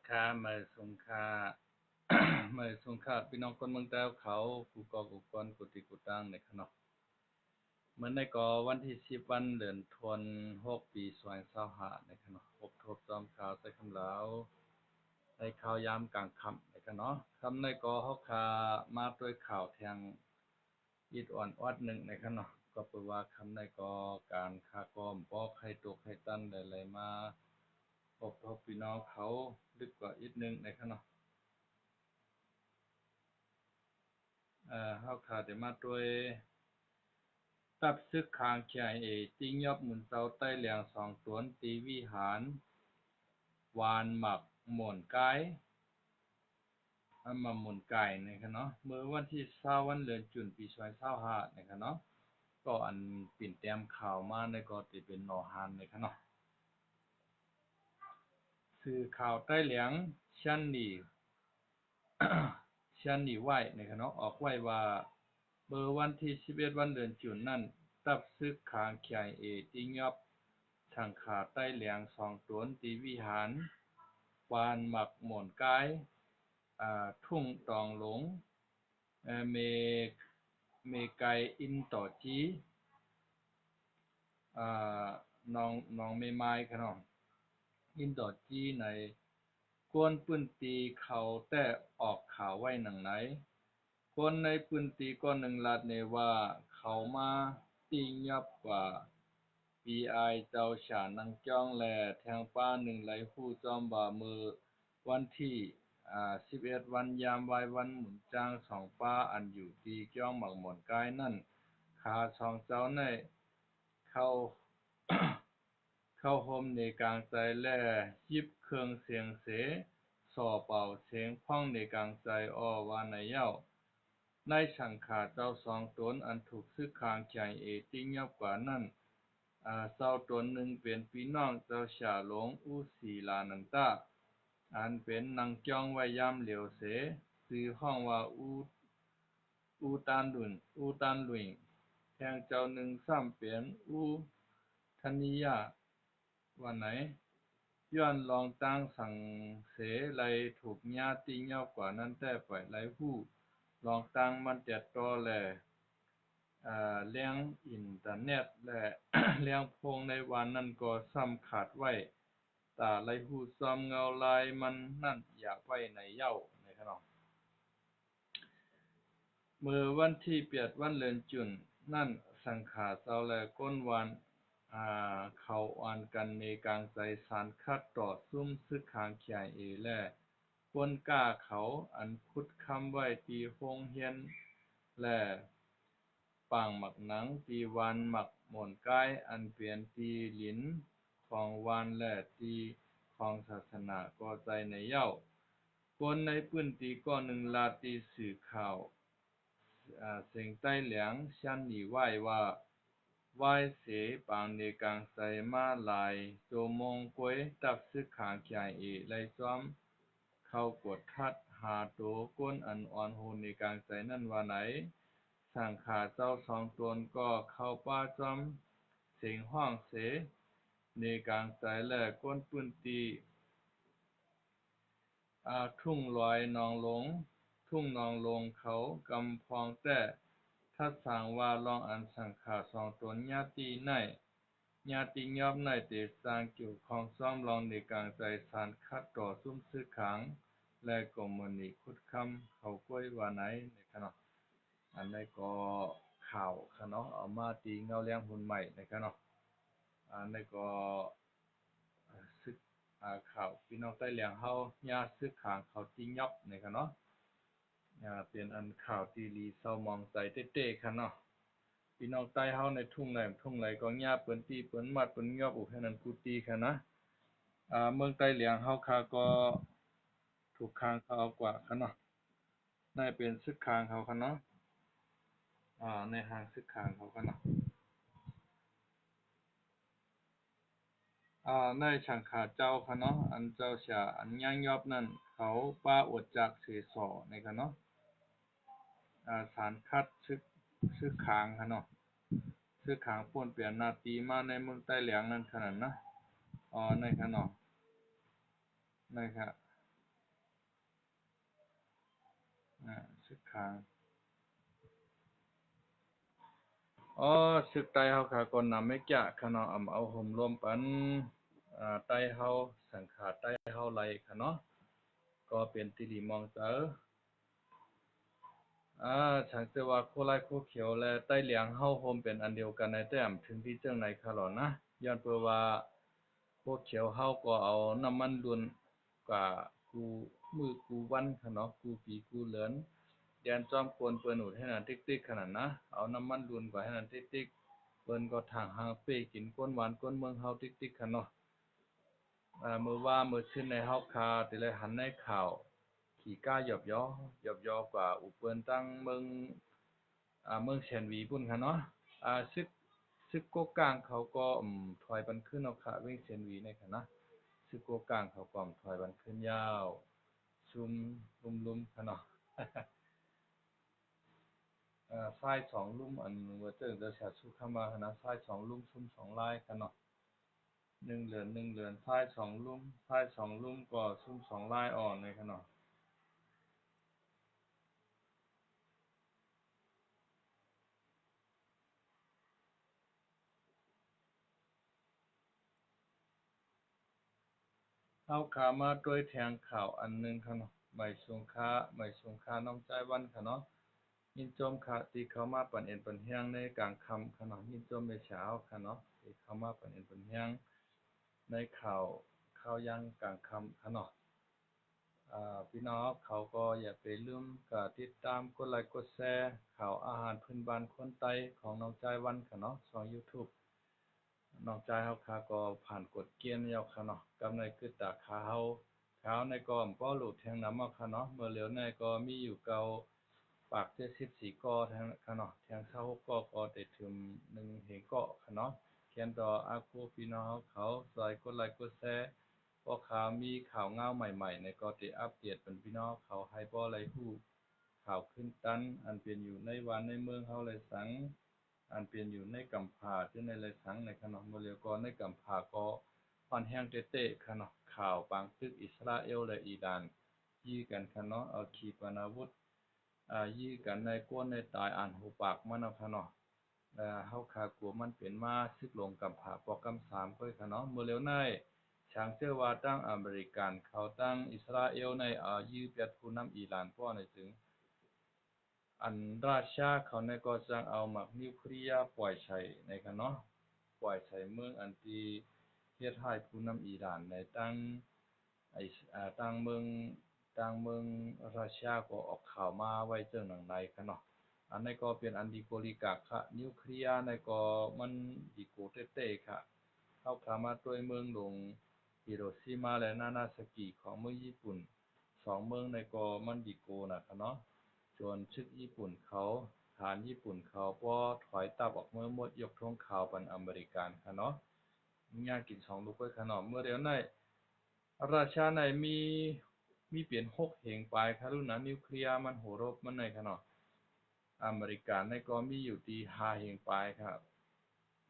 ค้ามาสงค่า มาสงค่าพี่น้องคนเมืองแต้วเขากูกอกูกอนกุติกุตังในขนมเมื่อในก็วันที่10วันเดือนธันวาคมปี2025ในขนมพบทบจอมข่าวใส่คำลาวในข่าวยามกลางค่ำในขนมคำในก็เฮาคามาด้วยข่าวแทงอีดอ่อนออดหนึ่งในขนมก็แปลว่าคำในก็การค้ากอมปอกให้ตกให้ตันหลายๆมาพบทบพี่น้องเขาลึกกว่าอีกนึงในขนม เฮาขาได้มาด้วยตับซึกคางเขียเอติงยอบหมุนเซาใต้เหลียงสองตวนตีวิหารวานหมักหม่นกายอันมาหมุนไก่นะครับเนาะมื้อวันที่20วันเดือนจุลปี2025นะครับเนาะก็อันปิ่นแต้มข่าวมาในก็สิเป็นหนอหานนะครับเนาะสื่อข่าวใต้เหลียงชั้นนี้ ชั้นนี้ไว้นะครับเนาะออกไว้ว่าเมื่อวันที่11วันเดือนจุลนั้นตับซึกคางเขียเอติงยอบสังขาใต้เหลียงสองตวนตีวิหารวานหมักหม่นกายทุ่งตองหลงเมไกอินต่อจีอ่น้องเมไม้ครับเนาะอินต่อจีในกวนปื้นตีเขาแต่ออกข่าวไว้หนังไหนคนในปื้นตีก็หนึ่งลาดเนว่าเขามาติงยับกว่า ปีไอเจ้าฉานังจ้องแลแทงป้าหนึ่งไหลผู้จอมบ่ามือวันที่11วันยามวายวันหมุนจางสองป้าอันอยู่ที่จ้องหมักหมอนกายนั่นขาสองเจ้าในเข้า เข้าห่มในกลางใจแล่ยิบเครื่องเสียงเสส่อเป่าเสียงพ้องในกลางใจอ้อว่าในเย้าในสังขาเจ้าสองตนอันถูกซึกคางใจเอติ้งยับกว่านั้นเจ้าตนหนึ่งเป็นพี่น้องเจ้าฉาหลงอู้สีลานันตาอันเป็นนางจ้องไว้ยามเหลียวเสชื่อห้องว่าอูตานหลุยแทงเจ้าหนึ่งซ้ำเป็นอูธนิยาว่าไหนย้อนลองตั้งสังเสไลถูกญาติเย้ากว่านั้นแต่ปล่อยไหลผู้ลองตั้งมันจัดต่อแลเลี้ยงอินเทอร์เน็ตและ เลี้ยงโพงในวันนั้นก็ซ้ำขาดไว้ตาไหลผู้ซ้อมเงาลายมันนั่นอยากไว้ในเย้าในขนมเมื่อวันที่8วันเดือนจุลนั่นสังขาเจ้าและก้นวันเขาอ่านกันในกลางใจสารคัดต่อซุ่มซึกขางเขียเอและก้นกล้าเขาอันพุดคำไว้ตีโรงเรียนและปางหมักหนังตีวันหมักหม่นกายอันเปลี่ยนตีหลินของวันและตีของศาสนาก็ใจในเย้าคนในพื้นที่ก็หนึ่งลาตีสื่อข่าวเสียงใต้เหลียงชั้นหนีไหว้ว่าไหว้เสปางในกลางใจมาหลายโจมงกวยตับซึกขางใหญ่เอไลซ้อมเข้ากดทัดหาโตก้นอันอ่อนโหนในกลางใจนั่นว่าไหนสังขาเจ้าสองตนก็เข้าป้าจอมเสียงห้องเสในกลางใจและก้นปื้นตีทุ่งลอยนองหลงทุ่งนองลงเขากำพองแต่ทัดสางว่าลองอันสังขาสองตนญาติในญาติยอบในเตสร้างเกี่ยวของซ่อมลองในกลางใจสารคัดต่อซุ่มซื้อขังและก็มณีคุดคำเขาก้อยว่าไหนในขณะอันนี้ก็ข่าวค่ะเนาะเอามาตีเงาเลี้ยงหุ่นใหม่ในขณะอันนี้ก็ซึกข่าวพี่น้องใต้เหลียงเฮาญาซึกขางเขาติยอบในค่ะเนาะเป็นอันข่าวที่ลีเศร้ามองใจเต้ๆค่ะเนาะพี่น้องใต้เฮาในทุ่งไหนก็ญาเปิ้นตีเปิ้นมัดเปิ้นยอบอุให้นั้นกูตีค่ะนะเมืองใต้เหลียงเฮาค่ะก็ถูกคางเขาเอากว่าค่ะเนาะได้เป็นซึกคางเขาค่ะเนาะในห้างซึกคางเขาค่ะเนาะในฉังขาเจ้าค่ะเนาะอันเจ้าฉาอันย่างยอบนั่นเขาป้าอดจากเสสอในค่ะเนาะสารคัดซึกขางค่ะเนาะซึกขางป่วนเปลี่ยนนาตีมาในเมืองใต้เหลียงนั่นขนาดนะในค่ะเนาะในค่ะ ซึกขางอ๋อซึกไต้เฮาค่ะก่อนนำไม่กะค่ะเนาะเอาห่มรวมปันไต้เฮาสังขาไต้เฮาไหลค่ะเนาะก็เป็นติลิมองเตอฉันจะว่าโคไลโคเขียวและใต้เหลียงเฮาโฮมเป็นอันเดียวกันในแต้มถึงที่เจ้าไหนค่ะหรอนะย้อนเพื่อว่าโคเขียวเฮาก็เอาน้ำมันล้วนกว่ากูมือกูวันค่ะเนาะกูปีกูเหลือนแดนจอมกวนเปิ้นอุดให้นั่นติ๊กๆขนาดนะเอาน้ำมันล้วนกว่าให้นั่นติ๊กๆเปิ้นก็ทางหางเป้กินก้นหวานก้นเมืองเฮาติ๊กๆค่ะเนาะมื้อว่ามื้อชื่นในเฮาคาติเลยหันในข่าวขี้ก้าหยอบยอกว่าอุเปิ้นตั้งเมืองเชียนหวีพุ่นค่ะเนาะซึกโกกลางเขาก็ถอยบันขึ้นเอาค่ะเว้งเชียนหวีในค่ะนะซึกโกกลางเขาก็ถอยบันขึ้นยาวซุมลุ่มๆค่ะเนาะซ้ายสองลุ่มอันว่าเติ้งจะชาสู้เข้ามาค่ะนะซ้ายสองลุ่มซุมสองลายค่ะเนาะ1 เหรียญซ้ายสองลุ่มซ้ายสองลุ่มก็ซุมสองลายอ่อนเลยค่ะเนาะเอาขามาด้วยแทงข่าวอันหนึงค่ะเนาะไม่สงค้าน้องใจวันค่ะเนาะ ยินจมค่ะที่เขามาปั่นเอ็นปั่นเฮียงในกลางค่ำค่ะเนาะยินจมในเช้าค่ะเนาะที่เขามาปั่นเอ็นปั่นเฮียงในข่าวยังกลางค่ำค่ะเนาะพี่น้องเขาก็อย่าไปลืมก็ติดตามกดไลค์กดแชร์ข่าวอาหารพื้นบ้านคนไต้ของน้องจายวันค่ะเนาะช่อง YouTube น้องจายเฮาค่ะก็ผ่านกฎเกณฑ์แล้วค่ะเนาะกำในคือตาขาวในก็บ่รู้แทงนำเอาค่ะเนาะเมื่อเหลียวในก็มีอยู่เก่าปาก74กอแทงค่ะเนาะแทง26กอก็ได้ถึง1เหงเกาะค่ะเนาะเขียนต่ออากูพี่น้องเขาซอยกดไลค์กดแชร์เพราะข่าวมีข่าวงาวใหม่ๆในก็ได้อัปเดตเป็นพี่น้องเขาให้บ่ไหลฮู้ข่าวขึ้นตันอันเป็นอยู่ในวันในเมืองเฮาเลยสัง อันเป็นอยู่ในกำพร้าที่ในไรสังในขนมโมเลียก็ในกำพร้าก็ค่อนแห้งเตะๆขนมข่าวบางตึกอิสราเอลและอิหร่านยี่กันขนมเอาขีปนาวุธยี่กันในก้นในตายอ่านหูปากมันเอาขนมเฮาคากลัวมันเป็นมาซึกลงกำพร้าปอกำสามก้อยขนมโมเลียวในช้างเชื่อว่าตั้งอเมริกันเขาตั้งอิสราเอลในยื้อเปียดผู้นำอิหร่านป้อในถึง อันราชาเขาในก็จังเอาหมักนิวเคลียร์ปล่อยใช้ในกันเนาะปล่อยใช้เมืองอันที่เฮ็ดให้ผู้นำอิหร่านในไอ้ตั้งเมืองรัสเซียก็ออกข่าวมาไว้เจ้าหนังในกันเนาะอันนี้ก็เป็นอันดีโกลิกาค่ะนิวเคลียร์ในก็มันดีโกเต้ๆค่ะเข้าขามาด้วยเมืองหลวงฮิโรชิมาและนานาซากิของเมืองญี่ปุ่นสองเมืองในก็มันดีโกนะคะเนาะ ส่วนชึกญี่ปุ่นเขาฐานญี่ปุ่นเขาก็ถอยตับออกเมื่อหมดยกธงขาวเป็นอเมริกันค่ะเนาะย่างกินสองลูกไว้ค่ะเนาะเมื่อเดี๋ยวในราชาในมีเปลี่ยน6เหงปลายค่ะรุ่นนั้นนิวเคลียร์มันโหรบมันในค่ะเนาะอเมริกันในก็มีอยู่ที่5เหงปลายครับ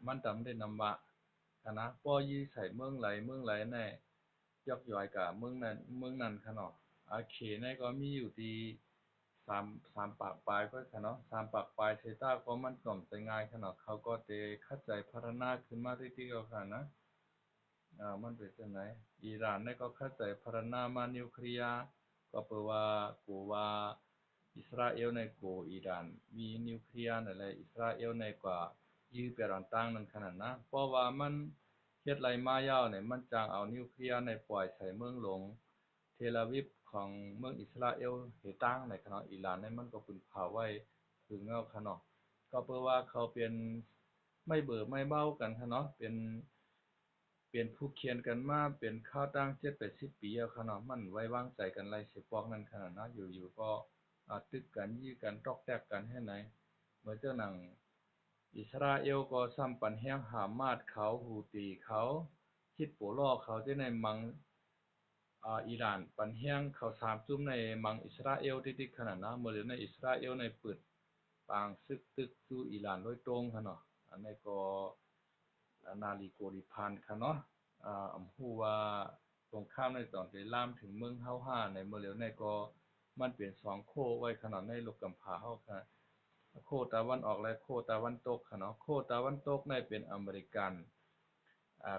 มันจำได้นำว่าค่ะนะป้อยี่ใส่เมืองไหลในยกย่อยกับเมืองนั้นค่ะเนาะเขในก็มีอยู่ที่สามปากปลายก็ค่ะเนาะสามปากปลายเซต้าก็มันกล่อมใจง่ายค่ะเนาะเขาก็เตเข้าใจพัฒนาขึ้นมาที่ๆเอาค่ะนะมันเป็นจังไหนอิหร่านในก็เข้าใจพัฒนามานิวเคลียร์ก็แปลว่ากูว่าอิสราเอลในกูอิหร่านมีนิวเคลียร์นั่นแหละอิสราเอลในกว่ายื้อเปรันตั้งนั่นขนาดนะเพราะว่ามันเฮ็ดไรมายาวเนี่ยมันจางเอานิวเคลียร์ในปล่อยใส่เมืองหลวง เทลอาวิฟของเมืองอิสราเอลเหตั้งในขณะอิหร่านในมันก็พึ่งพาไว้ถึงเงาขนาดก็เพราะว่าเขาเป็นไม่เบื่อไม่เบ้ากันค่ะเนาะเป็นผู้เขียนกันมาเป็นข้าวตั้ง7-80 ปีแล้วค่ะเนาะมันไว้วางใจกันไรสิปอกนั่นขนาดนะอยู่ๆก็ตึกกันยี่กันตอกแตกกันให้ไหนเมื่อเจ้าหนังอิสราเอลก็ซ้ำปันแห้งหามาดเขาฮูตีเขาคิดโปล่อเขาที่ในมัง อิหร่านปันแห้งเขาสามจุ่มในมังอิสราเอลที่ขนาดนะเมื่อเหลือในอิสราเอลในเปิดปางซึกตึกสู่อิหร่านโดยตรงค่ะเนาะอันนี้ก็นาลีโกลิพันธ์ค่ะเนาะฮู้ว่าตรงข้ามในตอนที่ล่ามถึงเมืองเฮาห้าในเมื่อเหลียวในก็ มันเป็น2โค้ไว้ขนาดในโลกกำพร้าเฮาค่ะโค้ตะวันออกและโค้ตะวันตกค่ะเนาะโค้ตะวันตกในเป็นอเมริกัน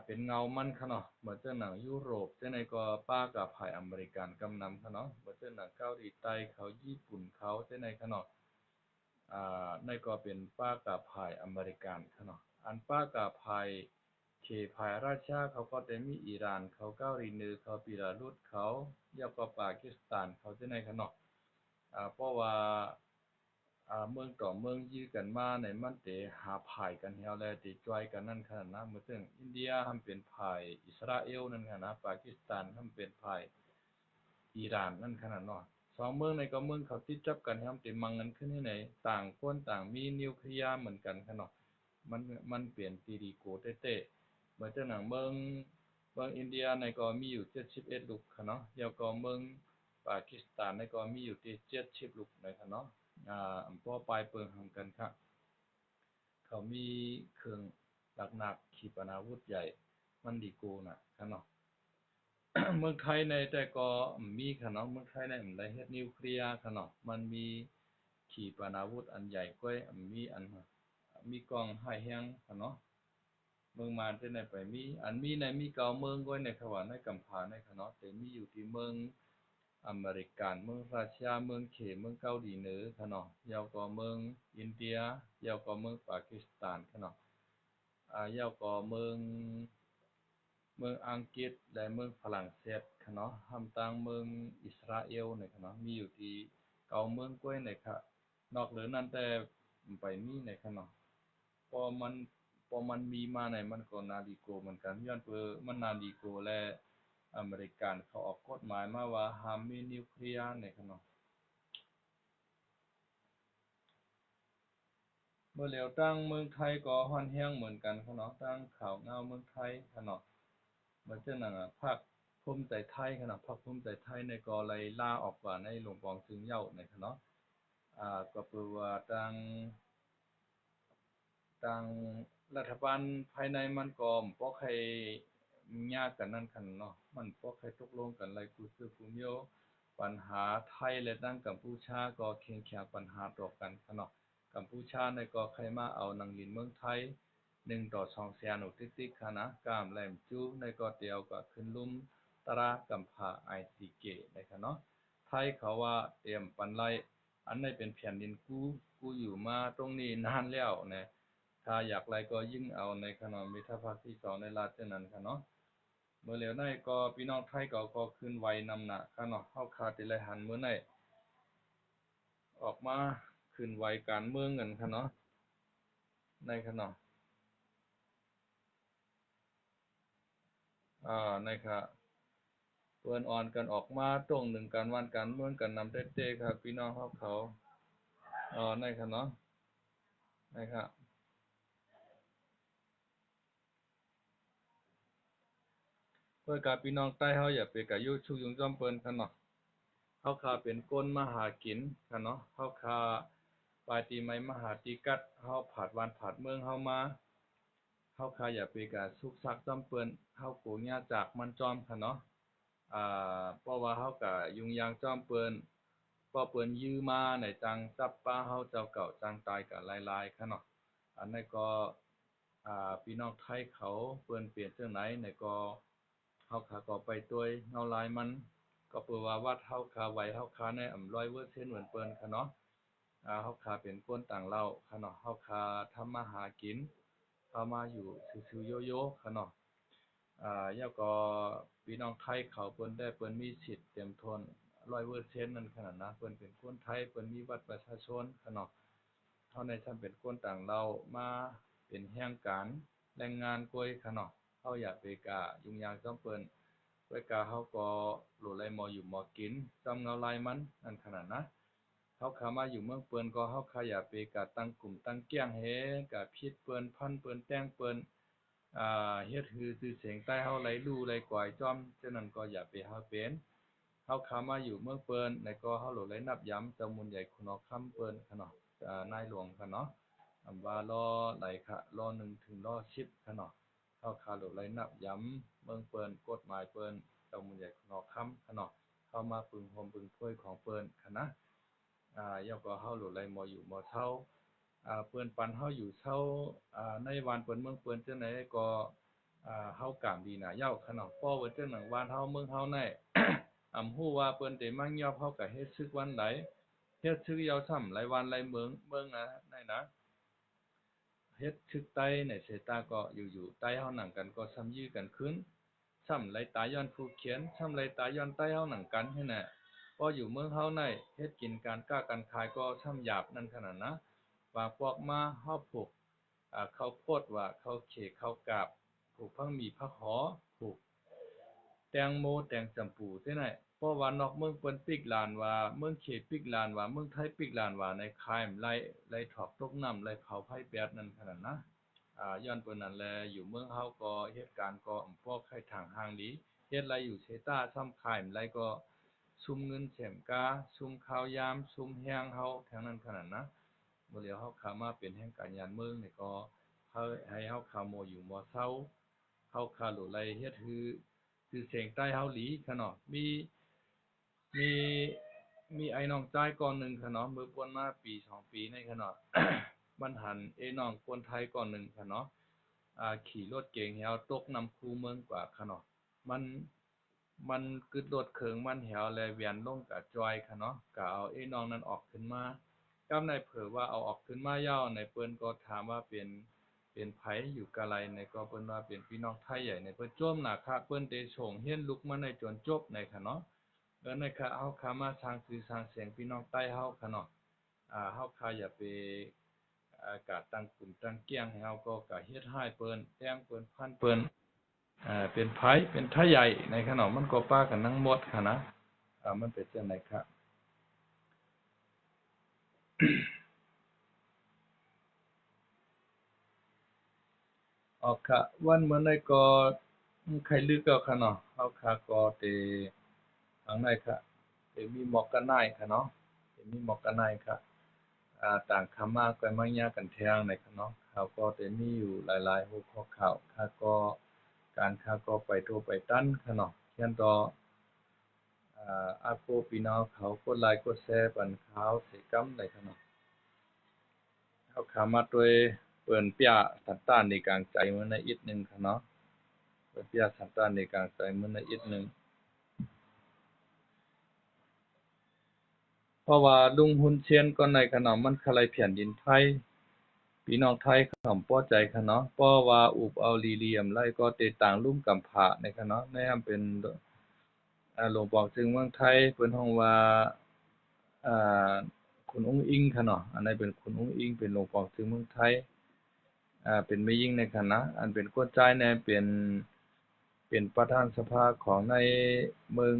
เป็นเงามันค่ะเนาะเหมือนเจ้าหนังยุโรปจังได๋ก็ป้ากับภายอเมริกันกำนำค่ะเนาะเหมือนเจ้าหนังเกาหลีใต้เขาญี่ปุ่นเขาจังได๋ค่ะเนาะในก็เป็นป้ากับภายอเมริกันค่ะเนาะอันป้ากับภายเขภายราชาเขาก็จะมีอิหร่านเขาเกาหลีเหนือเขาบิลารุสเขาแล้วก็ปากีสถานเขาจังได๋ค่ะเนาะเพราะว่าเมืองต่อเมืองยื้อกันมาเนี่ยมันเตหาพ่ายกันแล้วแลติจ่อยกันนั่นขนาดนะเหมือนถึงอินเดียหั้นเป็นพ่ายอิสราเอลนั่นค่ะนะปากีสถานหั้นเป็นพ่ายอิหร่านนั่นขนาดเนาะสองเมืองในก็เมืองเขาติดจับกันแฮมติมังกันขึ้นที่ไหนต่างคนต่างมีนิวเคลียร์เหมือนกันค่ะเนาะมันเปลี่ยนตีดีโกเต้ๆเหมือนจังหนังเมืองอินเดียในก็มีอยู่71ลูกค่ะเนาะแล้วก็เมืองปากีสถานในก็มีอยู่ที่70ลูกในค่ะเนาะพอปลายเปิงหั้นกันค่ะเขามีเครื่องหนักๆขีปนาวุธใหญ่มันดีโกน่ะค่ะเนาะ เมืองไทยในแต่ก็มีค่ะเนาะเมืองไทยในได้เฮ็ดนิวเคลียร์ค่ะเนาะมันมีขีปนาวุธอันใหญ่กว่ามีอันมีกองหายแฮงค่ะเนาะเมืองมานที่ไหนไปมีอันมีในมีเก่าเมืองก้อยในเขาว่าในกำพร้าในค่ะเนาะแต่มีอยู่ที่เมืองอเมริกันเมืองรัสเซียเมืองเขมเมืองเกาหลีเหนือค่ะเนาะแล้วก็เมืองอินเดียแล้วก็เมืองปากีสถานค่ะเนาะแล้วก็เมืองอังกฤษและเมืองฝรั่งเศสค่ะเนาะรวมทั้งเมืองอิสราเอลนี่ค่ะเนาะมีอยู่ที่เก้าเมืองกว่านี่ค่ะนอกเหนือนั้นแต่ไปมีนี่ค่ะเนาะพอมันมีมานี่มันก็น่าดีกว่าเหมือนกันย้อนเพื่อมันน่าดีกว่าและอเมริกันเขาออกกฎหมายมาว่าห้ามมีนิวเคลียร์นี่ค่ะเนาะเมื่อแล้วตั้งเมืองไทยก็ร้อนแรงเหมือนกันค่ะเนาะตั้งข่าวเงาเมืองไทยค่ะเนาะ มันจะหนังพรรคภูมิใจไทยขนาดพรรคภูมิใจไทยในก็เลยลาออกว่าในหลวงปองซึงเหย้าในคะเนาะก็เปือว่าทางรัฐบาลภายในมันก็บ่ค่อยยากกันนั่นคันเนาะมันบ่ค่อยตกลงกันหลายผู้ซื้อผู้เดียวปัญหาไทยและทางกัมพูชาก็แข่งขันปัญหาต่อกันคะเนาะกัมพูชาเนี่ยก็ใครมาเอานังดินเมืองไทย1:2แสนอติ๊กๆค่ะนะกามแหลมจูในก็เตียวก็ขึ้นลุ่มตรากำผา ICK นะคะเนาะไทยเขาว่าเตรียมปันไลอันนี้เป็นแผ่นดินกูอยู่มาตรงนี้นานแล้วนะถ้าอยากไรก็ยิ่งเอาในขนมมิตรภาคที่2ในลาดเท่านั้นค่ะเนาะเมื่อแล้วในก็พี่น้องไทยก็ขึ้นไวนำหน้าค่ะเนาะเฮาขาดแต่ละหันมื้อไหนออกมาขึ้นไหวการเมืองกันค่ะเนาะในค่ะเนาะในค่ะเปิ้นอ่อนกันออกมาตรงหนึ่งการวันการเมืองกันนำเต้ๆครับพี่น้องเฮาเขาในค่ะเนาะในค่ะเพื่อกับพี่น้องใต้เฮาอย่าไปกะยุชุกยุงจ้อมเปิ้นค่ะเนาะ เฮาข้าเป็นคนมาหากินค่ะเนาะเฮาข้าปลายปีใหม่มาหาติกัดเฮาผาดบ้านผาดเมืองเฮามาเฮาข้าอย่าไปกะสุกซักจอมเปิ้นเฮากูญาจากมันจอมค่ะเนาะเพราะว่าเฮาก็ยุ่งยากจอมเปิ้นเพราะเปิ้นยื้อมาในจังจับป้าเฮาเจ้าเก่าจังตายก็หลายๆค่ะเนาะอันนั้นก็พี่น้องไทยเขาเปิ้นเปลี่ยนจั่งใดนี่ก็เฮาข้าก็ไปตัวยเงาลายมัน ก็เปือว่าวัดเฮาคาไว้เฮาคาใน100%เหมือนเปิ้นค่ะเนาะเฮาคาเป็นคนต่างเล่าค่ะเนาะเฮาคาทำมาหากินเฮามาอยู่ซื่อๆโยๆค่ะเนาะแล้วก็พี่น้องไทยเขาเปิ้นได้เปิ้นมีสิทธิ์เต็มทน100%นั่นขนาดนะเปิ้นเป็นคนไทยเปิ้นมีบัตรประชาชนค่ะเนาะเฮาในชั้นเป็นคนต่างเล่ามาเป็นแรงการแรงงานกวยค่ะเนาะเฮาอยากไปกะยุ่งยากจอมเปิ้น ไว้กาเฮาก็โหลดไลมออยู่หมอกินจำเงาลายมันนั่นขนาดนะเฮาขามาอยู่เมืองเปิ้นก็เฮาขอยากไปกะตั้งกลุ่มตั้งเกี้ยงเฮกะพิดเปิ้นพันเปิ้นแต่งเปิ้นเฮ็ดฮือชื่อเสียงใต้เฮาไหลลู่ไหลกวายจ้อมฉะนั้นก็อย่าไปหาเป็นเฮาขามาอยู่เมืองเปิ้นแล้วก็เฮาโหลดไหลนับย้ำเจ้ามุนใหญ่คุณอคำเปิ้นค่ะเนาะนายหลวงค่ะเนาะว่ารอไหลค่ะรอ1ถึงรอ10ค่ะเนาะ เข้าคาโหลดไลนับย้ำเมืองเปิ้นกฎหมายเปิ้นเจ้ามือใหญ่ขนอค่ำขะเนาะ เข้ามาปึงโฮมปึงถ้วยของเปิ้นค่ะนะย่อก็เฮาหลุไหลมออยู่มอเช้าเปิ้นปันเฮาอยู่เช้าในวันเปิ้นเมืองเปิ้นจังไหนก็เฮากามดีน่ะยาวค่ะเนาะป้อเปิ้นจังหนังวันเฮาเมืองเฮาใน ฮู้ว่าเปิ้นได้มั่งยอบเฮาก็เฮ็ดซึกวันใดเฮ็ดซึกยาวซ้ำหลายวันหลายเมืองนั่นนะเฮ็ดซึกใต้ในเสตาก็อยู่ๆใต้เฮาหนังกันก็ซ้ำยื้อกันขึ้นซ้ำไหลตาย้อนผู้เขียนซ้ำไหลตาย้อนใต้เฮาหนังกันให้น่ะพออยู่เมืองเฮาในเฮ็ดกินการค้าการขายก็ซ้ำหยาบนั่นขนาดนะว่าพวกมาเฮาปลูกข้าวโพดว่าข้าวเขข้าวกาบปลูกผักมีผักหอปลูกแตงโมแตงจำปูจังได๋เพราะว่านอกเมืองเปิ้นปิกลานว่าเมืองเขปิกลานว่าเมืองไทยปิกลานว่าในคายไล่ถอกตกน้ำไล่เผาไผแปดนั่นขนาดนะย้อนเปิ้นนั่นแลอยู่เมืองเฮาก็เหตุการณ์ก็พอไข่ทางห่างดีเฮ็ดไรอยู่เซตาซ้ำคายไรก็ซุมเงินแสมกาซุมข้าวยามซุมแห้งเฮาทางนั้นขนาดนะบ่เหลียวเฮาเข้ามาเป็นแห่งการยานเมืองนี่ก็เฮาให้เฮาเข้าโมอยู่มอเซาเฮาคาโลไลเฮ็ดคือเสียงใต้เฮาหลีค่ะเนาะมีมีไอ้น้องจ้ายก่อนหนึ่งค่ะเนาะมือป่วนมาปี2ปีในค่ะเนาะ มันหันน้องคนไทยก่อนหนึ่งค่ะเนาะขี่รถเก๋งแฮวตกนำคูเมืองกว่าค่ะเนาะมันกึดรถเคิงมันแหวแลเวียนลงกะจอยค่ะเนาะก็เอาน้องนั้นออกขึ้นมาก้าวในเผอว่าเอาออกขึ้นมายาวในเปิ้นก็ถามว่าเป็นไผอยู่กะไลในก็เปิ้นว่าเป็นพี่น้องไทยใหญ่ในเปิ้นจ้มหน้าคะเปิ้นได้ส่งเฮียนลุกมาในจนจบในค่ะเนาะแล้วในค่ะเฮาขามาสร้างชื่อสร้างเสียงพี่น้องใต้เฮาค่ะเนาะเฮาค่ะอย่าไปกะตั้งกลุ่มตั้งเกี้ยงให้เฮาก็กะเฮ็ดให้เปิ้นแต้งเปิ้นพันเปิ้นเป็นไผเป็นไทยใหญ่ในค่ะเนาะมันก็ปากันทั้งหมดค่ะนะมันเป็นจังได๋ครับ ออกค่ะวันเมื่อในก็ใครลึกเอาค่ะเนาะเฮาค่ะก็ได้ทางในค่ะได้มีหมอกกันนายค่ะเนาะได้มีหมอกกันนายค่ะต่างคำมาก็มายากันแทงในค่ะเนาะเขาก็ได้มีอยู่หลายๆหัวข้อข่าวค่ะก็การค่ะก็ไปโทรไปตั้นค่ะเนาะเขียนต่ออาโกพี่น้องเขากดไลค์กดแชร์ปันข่าวสิกรรมได้ค่ะเนาะเฮาขามาด้วยเปิ้นเปียสันตานในกลางใจมื้อในอีกหนึ่งค่ะเนาะ Rupiah Santa ni kang sai mun ítนึงเพราะว่าลุงหุนเชียนก็ในขนมมันคลายแผ่นดินไทยพี่น้องไทยขนมป้อใจค่ะเนาะเพราะว่าอุบเอาลีเหลี่ยมไล่ก็เตต่างลุ่มกำผาในค่ะเนาะในอำเป็นหลวงปอกจึงเมืองไทยเพิ่นฮ้องว่าอ่าคุณอุ้งอิงค่ะเนาะอันนั้นเป็นคุณอุ้งอิงเป็นหลวงปอกจึงเมืองไทยเป็นแม่หญิงในคณะอันเป็นคนจ่ายแน่เป็นประธานสภาของในเมือง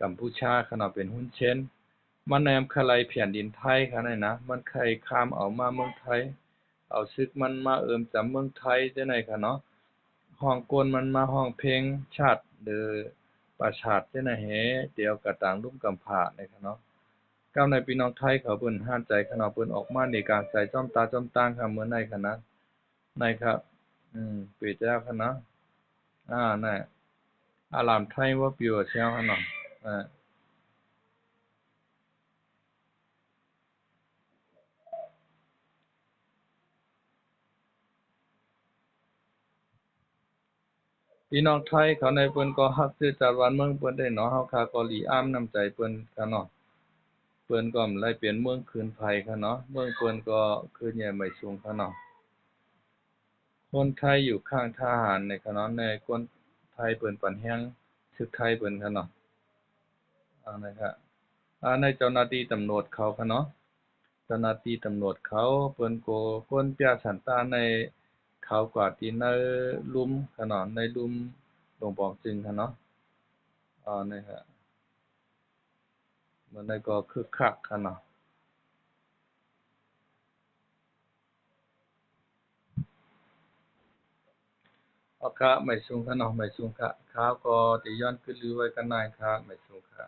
กัมพูชาขณะเป็นหุ้นเช่นมันแนมคลายแผ่นดินไทยค่ะนั่นนะมันใครข้ามเอามาเมืองไทยเอาซึกมันมาจำเมืองไทยจังได๋ค่ะเนาะฮ้องกลมันมาฮ้องเพลงชาติหรือประชาติจังได๋แหเดี๋ยวกะต่างลุ่มกำพร้านี่ค่ะเนาะก้าวในพี่น้องไทยเขาเพิ่นร้านใจขนาดเพิ่นออกมาในการใส่จ้อมตาจ้อมตางค่ะเหมือนในค่ะนะในครับเปิดแล้วค่ะเนาะนั่นอารามไทยว่าปิวเชียวค่ะเนาะพี่น้องไทยเขาในเพิ่นก็ฮักซื่อจัดวันเมืองเพิ่นได้เนาะเฮาค่ะก็หลีอ้ามน้ำใจเพิ่นค่ะเนาะเพิ่นก็ไล่เปลี่ยนเมืองคืนไผค่ะเนาะเมืองเพิ่นก็คืนใหญ่ไม่สูงค่ะเนาะคนไทยอยู่ข้างทหารในค่ะเนาะในคนไทยเพิ่นปันแฮงศึกไทยเพิ่นค่ะเนาะนะครับในเจ้าหน้าที่ตำรวจเขาค่ะเนาะเจ้าหน้าที่ตำรวจเขาเปิ้นก็คนเปียสันตาในเขากว่าที่ในลุ่มค่ะเนาะในลุ่มหลวงปองจึงค่ะเนาะนะครับมันได้ก็คึกคักค่ะเนาะค่ะไม่สูงค่ะเนาะไม่สูงค่ะข้าวก็ที่ย้อนขึ้นลือไว้กันนายค่ะไม่สูงค่ะ